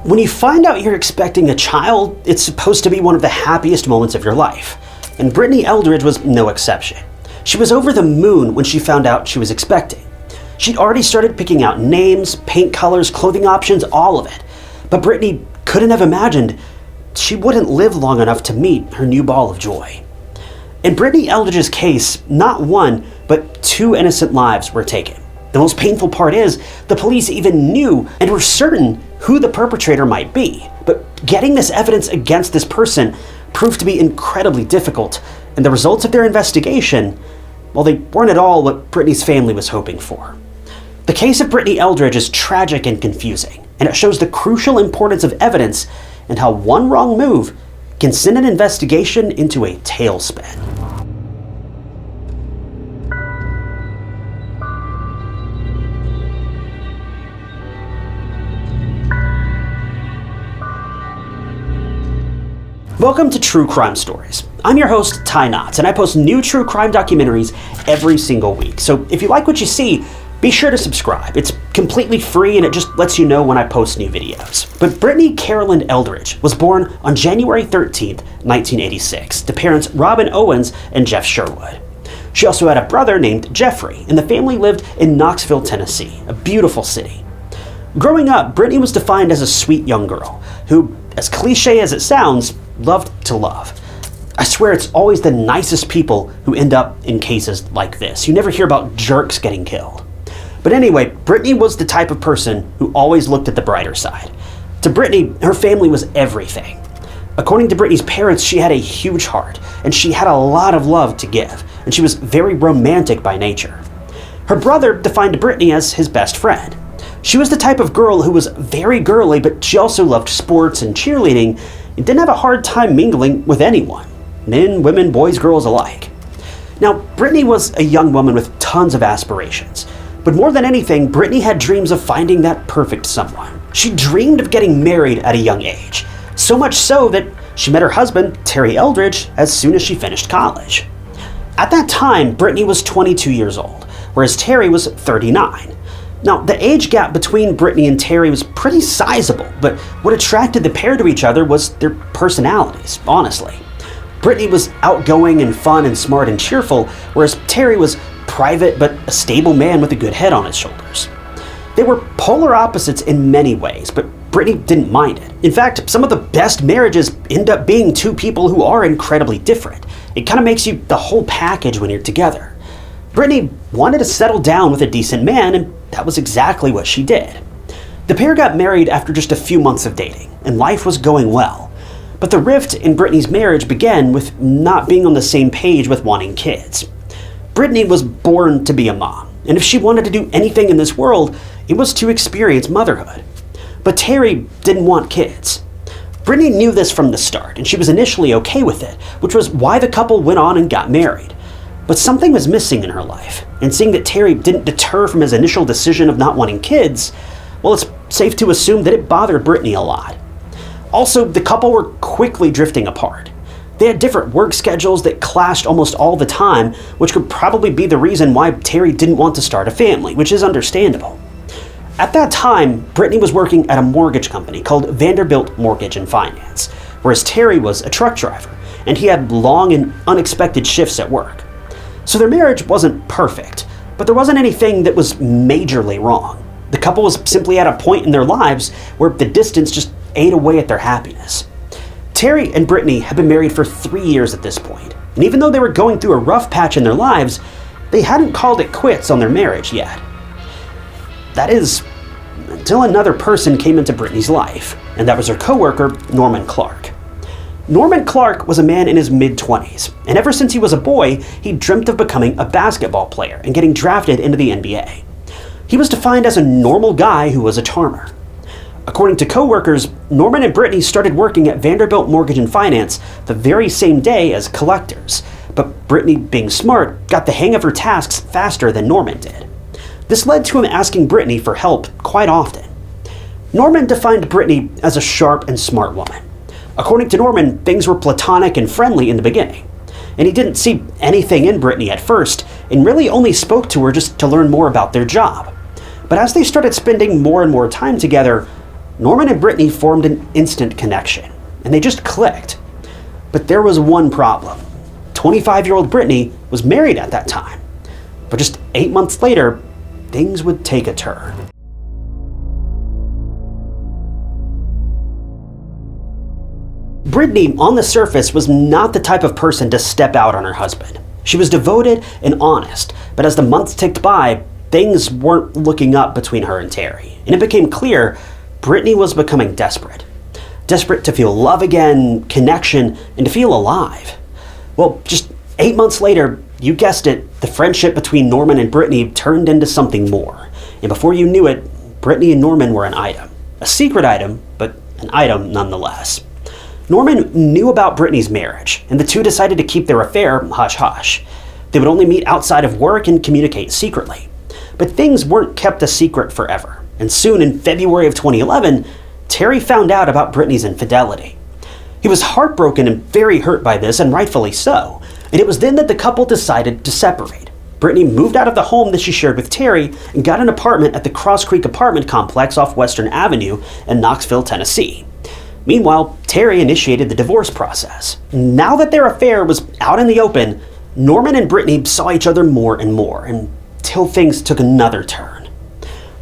When you find out you're expecting a child, it's supposed to be one of the happiest moments of your life. And Brittany Eldridge was no exception. She was over the moon when she found out she was expecting. She'd already started picking out names, paint colors, clothing options, all of it. But Brittany couldn't have imagined she wouldn't live long enough to meet her new ball of joy. In Brittany Eldridge's case, not one, but 2 innocent lives were taken. The most painful part is, the police even knew and were certain who the perpetrator might be. But getting this evidence against this person proved to be incredibly difficult, and the results of their investigation, well, they weren't at all what Brittany's family was hoping for. The case of Brittany Eldridge is tragic and confusing, and it shows the crucial importance of evidence and how one wrong move can send an investigation into a tailspin. Welcome to True Crime Stories. I'm your host, Ty Knotts, and I post new true crime documentaries every single week. So if you like what you see, be sure to subscribe. It's completely free and it just lets you know when I post new videos. But Brittany Carolyn Eldridge was born on January 13th, 1986, to parents Robin Owens and Jeff Sherwood. She also had a brother named Jeffrey, and the family lived in Knoxville, Tennessee, a beautiful city. Growing up, Brittany was defined as a sweet young girl who, as cliche as it sounds, loved to love. I swear it's always the nicest people who end up in cases like this. You never hear about jerks getting killed. But anyway, Brittany was the type of person who always looked at the brighter side. To Brittany, her family was everything. According to Brittany's parents, she had a huge heart, and she had a lot of love to give, and she was very romantic by nature. Her brother defined Brittany as his best friend. She was the type of girl who was very girly, but she also loved sports and cheerleading, and didn't have a hard time mingling with anyone, men, women, boys, girls alike. Now, Brittany was a young woman with tons of aspirations, but more than anything, Brittany had dreams of finding that perfect someone. She dreamed of getting married at a young age, so much so that she met her husband, Terry Eldridge, as soon as she finished college. At that time, Brittany was 22 years old, whereas Terry was 39. Now, the age gap between Brittany and Terry was pretty sizable, but what attracted the pair to each other was their personalities, honestly. Brittany was outgoing and fun and smart and cheerful, whereas Terry was private but a stable man with a good head on his shoulders. They were polar opposites in many ways, but Brittany didn't mind it. In fact, some of the best marriages end up being 2 people who are incredibly different. It kind of makes you the whole package when you're together. Brittany wanted to settle down with a decent man, and that was exactly what she did. The pair got married after just a few months of dating, and life was going well. But the rift in Brittany's marriage began with not being on the same page with wanting kids. Brittany was born to be a mom, and if she wanted to do anything in this world, it was to experience motherhood. But Terry didn't want kids. Brittany knew this from the start, and she was initially okay with it, which was why the couple went on and got married. But something was missing in her life, and seeing that Terry didn't deter from his initial decision of not wanting kids, well, it's safe to assume that it bothered Brittany a lot. Also, the couple were quickly drifting apart. They had different work schedules that clashed almost all the time, which could probably be the reason why Terry didn't want to start a family, which is understandable. At that time, Brittany was working at a mortgage company called Vanderbilt Mortgage and Finance, whereas Terry was a truck driver, and he had long and unexpected shifts at work. So their marriage wasn't perfect, but there wasn't anything that was majorly wrong. The couple was simply at a point in their lives where the distance just ate away at their happiness. Terry and Brittany had been married for 3 years at this point, and even though they were going through a rough patch in their lives, they hadn't called it quits on their marriage yet. That is, until another person came into Brittany's life, and that was her coworker, Norman Clark. Norman Clark was a man in his mid-20s, and ever since he was a boy, he dreamt of becoming a basketball player and getting drafted into the NBA. He was defined as a normal guy who was a charmer. According to coworkers, Norman and Brittany started working at Vanderbilt Mortgage and Finance the very same day as collectors, but Brittany, being smart, got the hang of her tasks faster than Norman did. This led to him asking Brittany for help quite often. Norman defined Brittany as a sharp and smart woman. According to Norman, things were platonic and friendly in the beginning, and he didn't see anything in Brittany at first, and really only spoke to her just to learn more about their job. But as they started spending more and more time together, Norman and Brittany formed an instant connection, and they just clicked. But there was one problem. 25-year-old Brittany was married at that time. But just 8 months later, things would take a turn. Brittany, on the surface, was not the type of person to step out on her husband. She was devoted and honest, but as the months ticked by, things weren't looking up between her and Terry, and it became clear Brittany was becoming desperate. Desperate to feel love again, connection, and to feel alive. Well, just 8 months later, you guessed it, the friendship between Norman and Brittany turned into something more. And before you knew it, Brittany and Norman were an item. A secret item, but an item nonetheless. Norman knew about Brittany's marriage, and the two decided to keep their affair hush-hush. They would only meet outside of work and communicate secretly. But things weren't kept a secret forever, and soon in February of 2011, Terry found out about Brittany's infidelity. He was heartbroken and very hurt by this, and rightfully so, and it was then that the couple decided to separate. Brittany moved out of the home that she shared with Terry and got an apartment at the Cross Creek apartment complex off Western Avenue in Knoxville, Tennessee. Meanwhile, Terry initiated the divorce process. Now that their affair was out in the open, Norman and Brittany saw each other more and more, until things took another turn.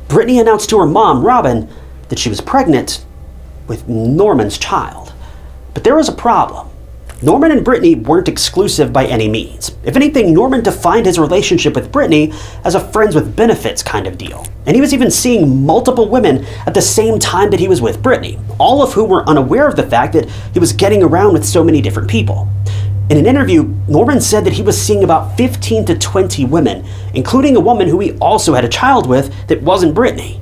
Brittany announced to her mom, Robin, that she was pregnant with Norman's child. But there was a problem. Norman and Brittany weren't exclusive by any means. If anything, Norman defined his relationship with Brittany as a friends with benefits kind of deal. And he was even seeing multiple women at the same time that he was with Brittany, all of whom were unaware of the fact that he was getting around with so many different people. In an interview, Norman said that he was seeing about 15 to 20 women, including a woman who he also had a child with that wasn't Brittany.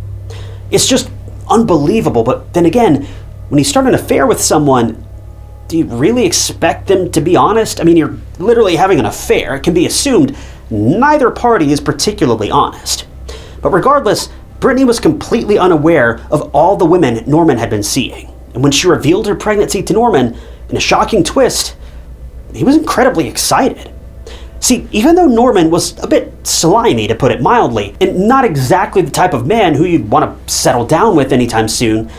It's just unbelievable, but then again, when you start an affair with someone, do you really expect them to be honest? I mean, you're literally having an affair. It can be assumed neither party is particularly honest. But regardless, Brittany was completely unaware of all the women Norman had been seeing. And when she revealed her pregnancy to Norman, in a shocking twist, he was incredibly excited. See, even though Norman was a bit slimy, to put it mildly, and not exactly the type of man who you'd want to settle down with anytime soon,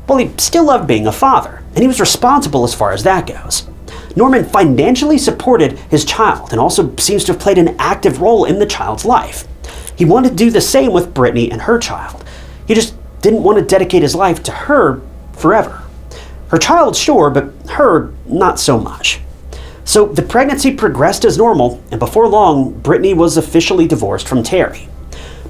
well, he still loved being a father, and he was responsible as far as that goes. Norman financially supported his child and also seems to have played an active role in the child's life. He wanted to do the same with Brittany and her child. He just didn't want to dedicate his life to her forever. Her child, sure, but her, not so much. So the pregnancy progressed as normal, and before long, Brittany was officially divorced from Terry.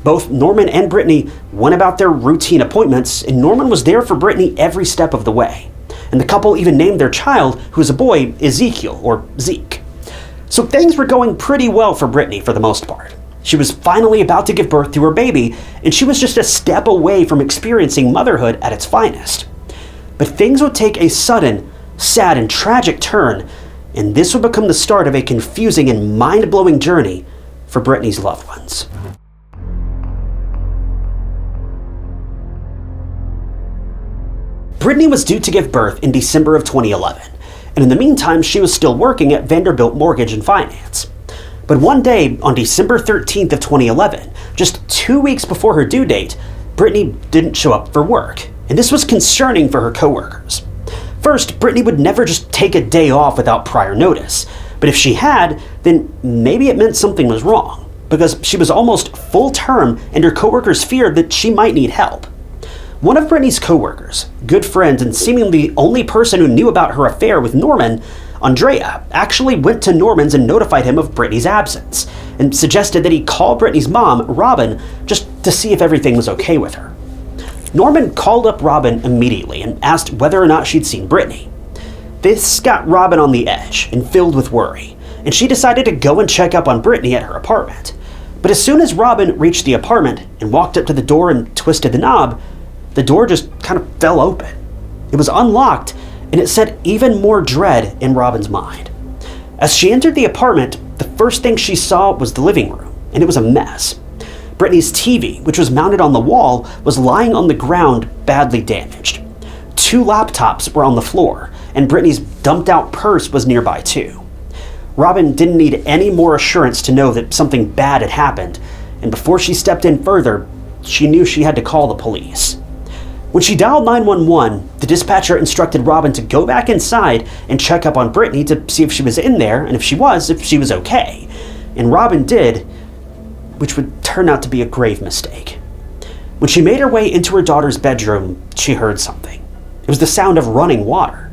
Both Norman and Brittany went about their routine appointments, and Norman was there for Brittany every step of the way. And the couple even named their child, who was a boy, Ezekiel, or Zeke. So things were going pretty well for Brittany for the most part. She was finally about to give birth to her baby, and she was just a step away from experiencing motherhood at its finest. But things would take a sudden, sad, and tragic turn, and this would become the start of a confusing and mind-blowing journey for Brittany's loved ones. Brittany was due to give birth in December of 2011, and in the meantime, she was still working at Vanderbilt Mortgage and Finance. But one day, on December 13th of 2011, just 2 weeks before her due date, Brittany didn't show up for work, and this was concerning for her coworkers. First, Brittany would never just take a day off without prior notice, but if she had, then maybe it meant something was wrong, because she was almost full term and her coworkers feared that she might need help. One of Brittany's coworkers, good friend and seemingly the only person who knew about her affair with Norman, Andrea, actually went to Norman's and notified him of Brittany's absence, and suggested that he call Brittany's mom, Robin, just to see if everything was okay with her. Norman called up Robin immediately and asked whether or not she'd seen Brittany. This got Robin on the edge and filled with worry, and she decided to go and check up on Brittany at her apartment. But as soon as Robin reached the apartment and walked up to the door and twisted the knob, the door just kind of fell open. It was unlocked, and it set even more dread in Robin's mind. As she entered the apartment, the first thing she saw was the living room, and it was a mess. Brittany's TV, which was mounted on the wall, was lying on the ground, badly damaged. 2 laptops were on the floor, and Brittany's dumped-out purse was nearby too. Robin didn't need any more assurance to know that something bad had happened, and before she stepped in further, she knew she had to call the police. When she dialed 911, the dispatcher instructed Robin to go back inside and check up on Brittany to see if she was in there, and if she was okay. And Robin did, which would turn out to be a grave mistake. When she made her way into her daughter's bedroom, she heard something. It was the sound of running water.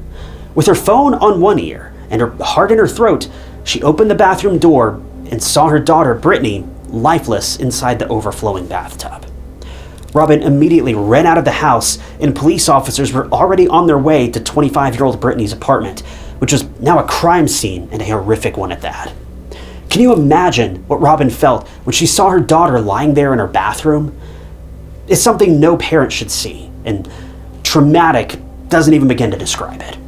With her phone on one ear and her heart in her throat, she opened the bathroom door and saw her daughter, Brittany, lifeless inside the overflowing bathtub. Robin immediately ran out of the house, and police officers were already on their way to 25-year-old Brittany's apartment, which was now a crime scene, and a horrific one at that. Can you imagine what Robin felt when she saw her daughter lying there in her bathroom? It's something no parent should see, and traumatic doesn't even begin to describe it.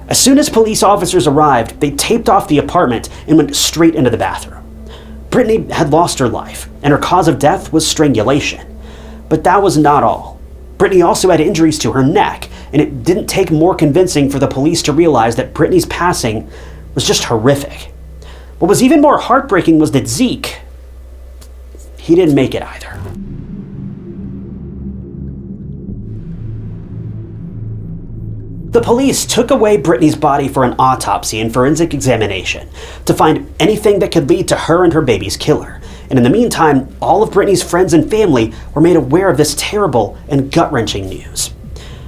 As soon as police officers arrived, they taped off the apartment and went straight into the bathroom. Brittany had lost her life, and her cause of death was strangulation. But that was not all. Brittany also had injuries to her neck, and it didn't take more convincing for the police to realize that Brittany's passing was just horrific. What was even more heartbreaking was that Zeke, he didn't make it either. The police took away Brittany's body for an autopsy and forensic examination to find anything that could lead to her and her baby's killer. And in the meantime, all of Brittany's friends and family were made aware of this terrible and gut-wrenching news.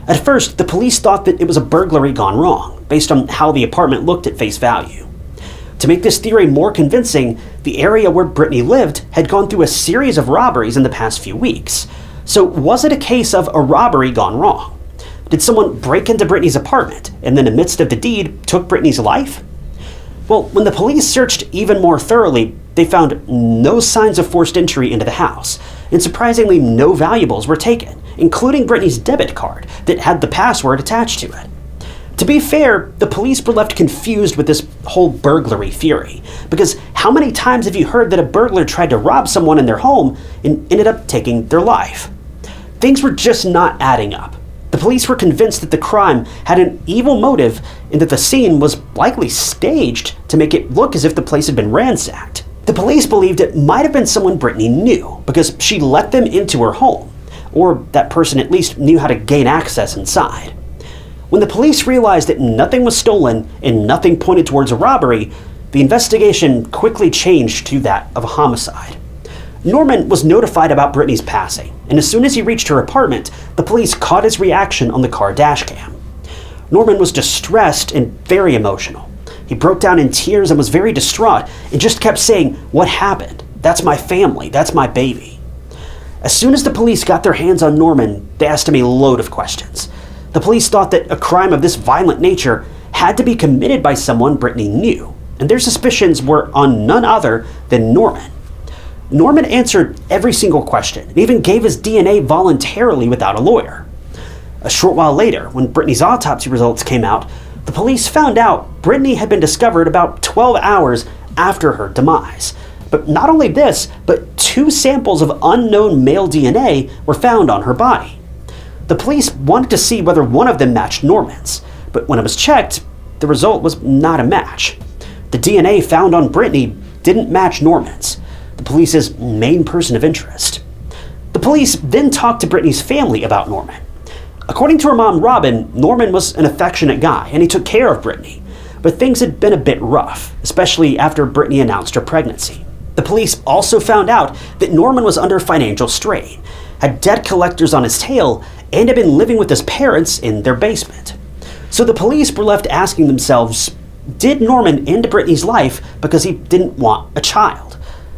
At first, the police thought that it was a burglary gone wrong, based on how the apartment looked at face value. To make this theory more convincing, the area where Brittany lived had gone through a series of robberies in the past few weeks. So was it a case of a robbery gone wrong? Did someone break into Brittany's apartment and then in the midst of the deed took Brittany's life? Well, when the police searched even more thoroughly, they found no signs of forced entry into the house, and surprisingly no valuables were taken, including Brittany's debit card that had the password attached to it. To be fair, the police were left confused with this whole burglary theory, because how many times have you heard that a burglar tried to rob someone in their home and ended up taking their life? Things were just not adding up. The police were convinced that the crime had an evil motive and that the scene was likely staged to make it look as if the place had been ransacked. The police believed it might have been someone Brittany knew because she let them into her home, or that person at least knew how to gain access inside. When the police realized that nothing was stolen and nothing pointed towards a robbery, the investigation quickly changed to that of a homicide. Norman was notified about Brittany's passing, and as soon as he reached her apartment, the police caught his reaction on the car dashcam. Norman was distressed and very emotional. He broke down in tears and was very distraught and just kept saying, "What happened? That's my family. That's my baby." As soon as the police got their hands on Norman, they asked him a load of questions. The police thought that a crime of this violent nature had to be committed by someone Brittany knew, and their suspicions were on none other than Norman. Norman answered every single question and even gave his DNA voluntarily without a lawyer. A short while later, when Brittany's autopsy results came out, the police found out Brittany had been discovered about 12 hours after her demise. But not only this, but 2 samples of unknown male DNA were found on her body. The police wanted to see whether one of them matched Norman's, but when it was checked, the result was not a match. The DNA found on Brittany didn't match Norman's, the police's main person of interest. The police then talked to Brittany's family about Norman. According to her mom, Robin, Norman was an affectionate guy and he took care of Brittany, but things had been a bit rough, especially after Brittany announced her pregnancy. The police also found out that Norman was under financial strain, had debt collectors on his tail, and had been living with his parents in their basement. So the police were left asking themselves, did Norman end Brittany's life because he didn't want a child?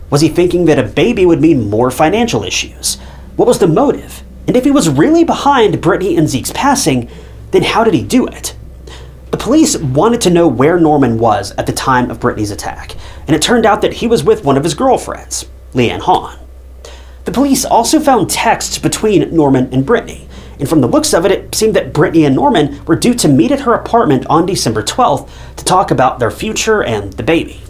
Was he thinking that a baby would mean more financial issues? What was the motive? And if he was really behind Brittany and Zeke's passing, then how did he do it? The police wanted to know where Norman was at the time of Brittany's attack, and it turned out that he was with one of his girlfriends, Leanne Hahn. The police also found texts between Norman and Brittany, and from the looks of it, it seemed that Brittany and Norman were due to meet at her apartment on December 12th to talk about their future and the baby.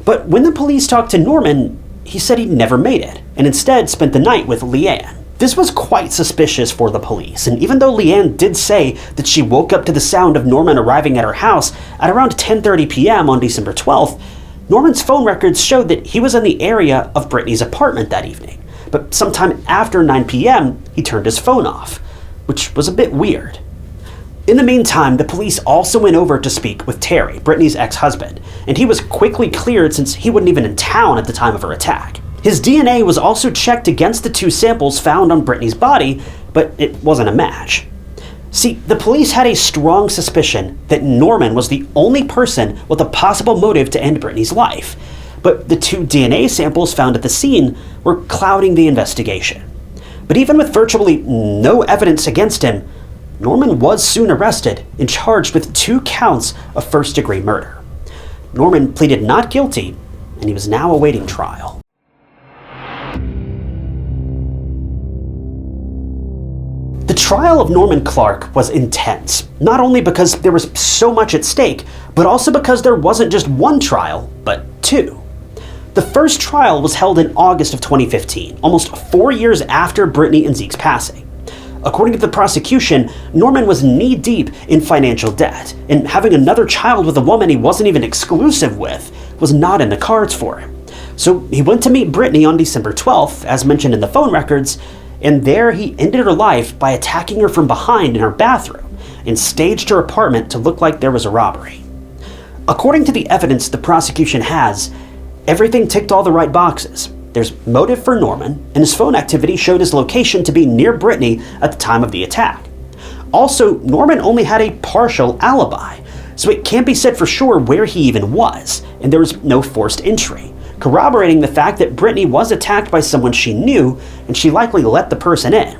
But when the police talked to Norman, he said he'd never made it, and instead spent the night with Leanne. This was quite suspicious for the police, and even though Leanne did say that she woke up to the sound of Norman arriving at her house at around 10:30 p.m. on December 12th, Norman's phone records showed that he was in the area of Brittany's apartment that evening, but sometime after 9 p.m., he turned his phone off. which was a bit weird. In the meantime, the police also went over to speak with Terry, Brittany's ex-husband, and he was quickly cleared since he wasn't even in town at the time of her attack. His DNA was also checked against the two samples found on Brittany's body, but it wasn't a match. See, the police had a strong suspicion that Norman was the only person with a possible motive to end Brittany's life, but the two DNA samples found at the scene were clouding the investigation. But even with virtually no evidence against him, Norman was soon arrested and charged with 2 counts of first-degree murder. Norman pleaded not guilty, and he was now awaiting trial. The trial of Norman Clark was intense, not only because there was so much at stake, but also because there wasn't just one trial, but 2. The first trial was held in August of 2015, almost 4 years after Brittany and Zeke's passing. According to the prosecution, Norman was knee-deep in financial debt, and having another child with a woman he wasn't even exclusive with was not in the cards for him. So he went to meet Brittany on December 12th, as mentioned in the phone records, and there he ended her life by attacking her from behind in her bathroom and staged her apartment to look like there was a robbery. According to the evidence the prosecution has, everything ticked all the right boxes. There's motive for Norman, and his phone activity showed his location to be near Brittany at the time of the attack. Also, Norman only had a partial alibi, so it can't be said for sure where he even was, and there was no forced entry, corroborating the fact that Brittany was attacked by someone she knew, and she likely let the person in.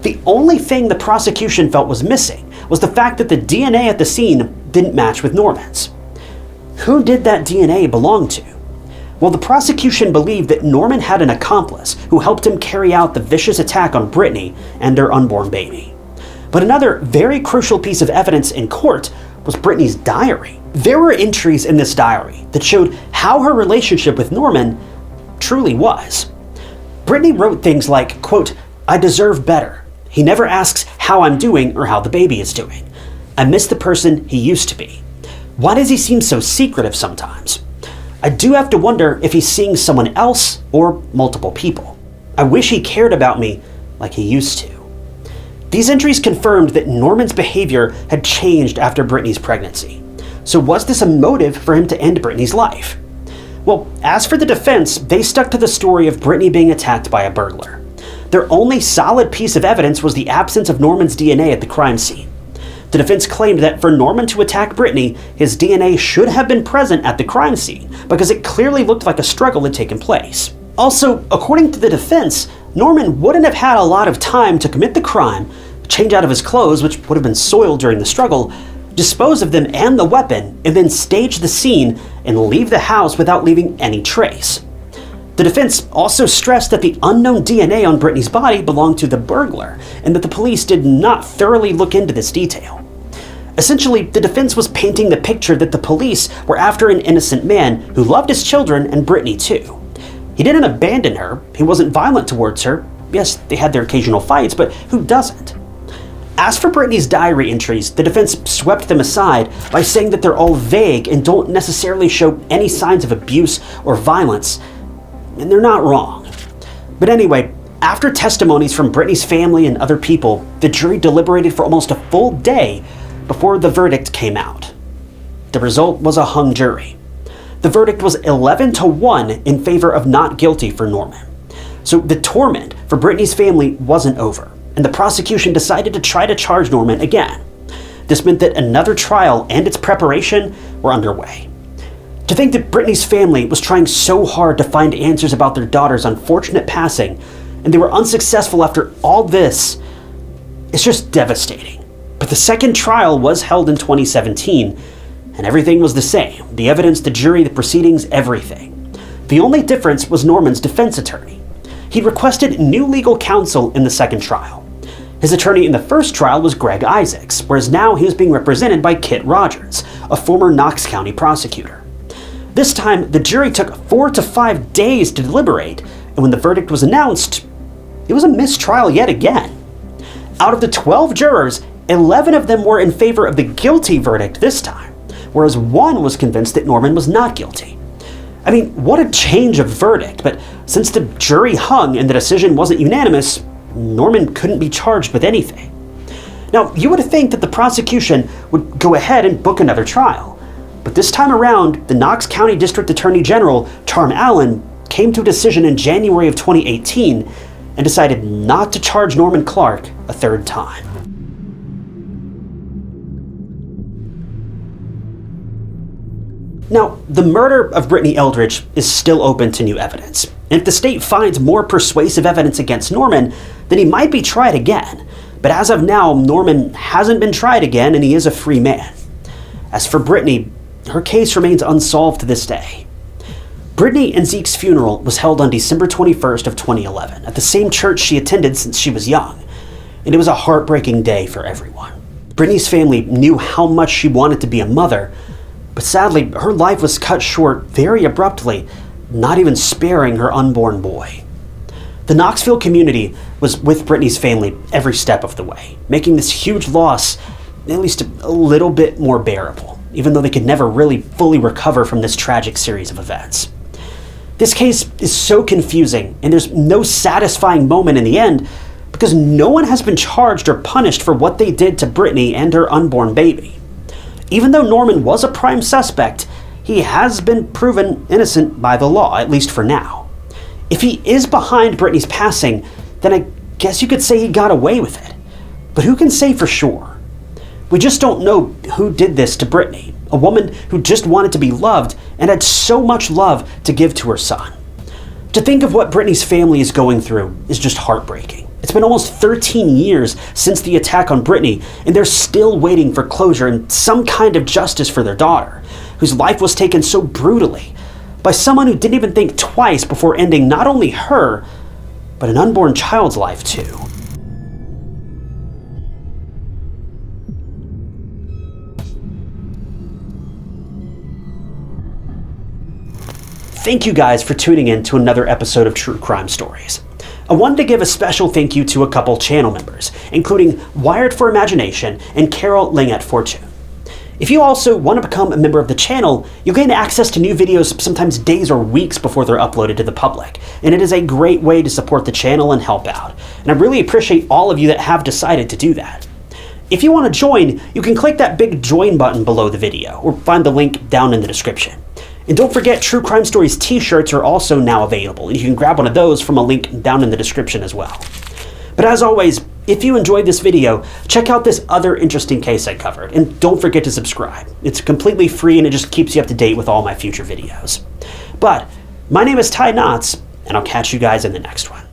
The only thing the prosecution felt was missing was the fact that the DNA at the scene didn't match with Norman's. Who did that DNA belong to? Well, the prosecution believed that Norman had an accomplice who helped him carry out the vicious attack on Brittany and their unborn baby. But another very crucial piece of evidence in court was Brittany's diary. There were entries in this diary that showed how her relationship with Norman truly was. Brittany wrote things like, quote, "I deserve better. He never asks how I'm doing or how the baby is doing. I miss the person he used to be. Why does he seem so secretive sometimes? I do have to wonder if he's seeing someone else or multiple people. I wish he cared about me like he used to." These entries confirmed that Norman's behavior had changed after Brittany's pregnancy. So was this a motive for him to end Brittany's life? Well, as for the defense, they stuck to the story of Brittany being attacked by a burglar. Their only solid piece of evidence was the absence of Norman's DNA at the crime scene. The defense claimed that for Norman to attack Brittany, his DNA should have been present at the crime scene because it clearly looked like a struggle had taken place. Also, according to the defense, Norman wouldn't have had a lot of time to commit the crime, change out of his clothes, which would have been soiled during the struggle, dispose of them and the weapon, and then stage the scene and leave the house without leaving any trace. The defense also stressed that the unknown DNA on Brittany's body belonged to the burglar, and that the police did not thoroughly look into this detail. Essentially, the defense was painting the picture that the police were after an innocent man who loved his children and Brittany too. He didn't abandon her, he wasn't violent towards her. Yes, they had their occasional fights, but who doesn't? As for Brittany's diary entries, the defense swept them aside by saying that they're all vague and don't necessarily show any signs of abuse or violence. And they're not wrong. But anyway, after testimonies from Brittany's family and other people, the jury deliberated for almost a full day before the verdict came out. The result was a hung jury. The verdict was 11-1 in favor of not guilty for Norman. So the torment for Brittany's family wasn't over, and the prosecution decided to try to charge Norman again. This meant that another trial and its preparation were underway. To think that Brittany's family was trying so hard to find answers about their daughter's unfortunate passing, and they were unsuccessful after all this, it's just devastating. But the second trial was held in 2017, and everything was the same. The evidence, the jury, the proceedings, everything. The only difference was Norman's defense attorney. He requested new legal counsel in the second trial. His attorney in the first trial was Greg Isaacs, whereas now he was being represented by Kit Rogers, a former Knox County prosecutor. This time, the jury took 4 to 5 days to deliberate, and when the verdict was announced, it was a mistrial yet again. Out of the 12 jurors, 11 of them were in favor of the guilty verdict this time, whereas 1 was convinced that Norman was not guilty. I mean, what a change of verdict, but since the jury hung and the decision wasn't unanimous, Norman couldn't be charged with anything. Now, you would think that the prosecution would go ahead and book another trial. But this time around, the Knox County District Attorney General, Charm Allen, came to a decision in January of 2018 and decided not to charge Norman Clark a third time. Now, the murder of Brittany Eldridge is still open to new evidence. And if the state finds more persuasive evidence against Norman, then he might be tried again. But as of now, Norman hasn't been tried again and he is a free man. As for Brittany, her case remains unsolved to this day. Brittany and Zeke's funeral was held on December 21st of 2011 at the same church she attended since she was young. And it was a heartbreaking day for everyone. Brittany's family knew how much she wanted to be a mother, but sadly, her life was cut short very abruptly, not even sparing her unborn boy. The Knoxville community was with Brittany's family every step of the way, making this huge loss at least a little bit more bearable, even though they could never really fully recover from this tragic series of events. This case is so confusing, and there's no satisfying moment in the end because no one has been charged or punished for what they did to Brittany and her unborn baby. Even though Norman was a prime suspect, he has been proven innocent by the law, at least for now. If he is behind Brittany's passing, then I guess you could say he got away with it. But who can say for sure? We just don't know who did this to Brittany, a woman who just wanted to be loved and had so much love to give to her son. To think of what Brittany's family is going through is just heartbreaking. It's been almost 13 years since the attack on Brittany, and they're still waiting for closure and some kind of justice for their daughter, whose life was taken so brutally by someone who didn't even think twice before ending not only her, but an unborn child's life too. Thank you guys for tuning in to another episode of True Crime Stories. I wanted to give a special thank you to a couple channel members, including Wired for Imagination and Carol Lingette Fortune. If you also want to become a member of the channel, you'll gain access to new videos sometimes days or weeks before they're uploaded to the public, and it is a great way to support the channel and help out. And I really appreciate all of you that have decided to do that. If you want to join, you can click that big join button below the video, or find the link down in the description. And don't forget, True Crime Stories t-shirts are also now available, and you can grab one of those from a link down in the description as well. But as always, if you enjoyed this video, check out this other interesting case I covered, and don't forget to subscribe. It's completely free and it just keeps you up to date with all my future videos. But my name is Ty Knotts, and I'll catch you guys in the next one.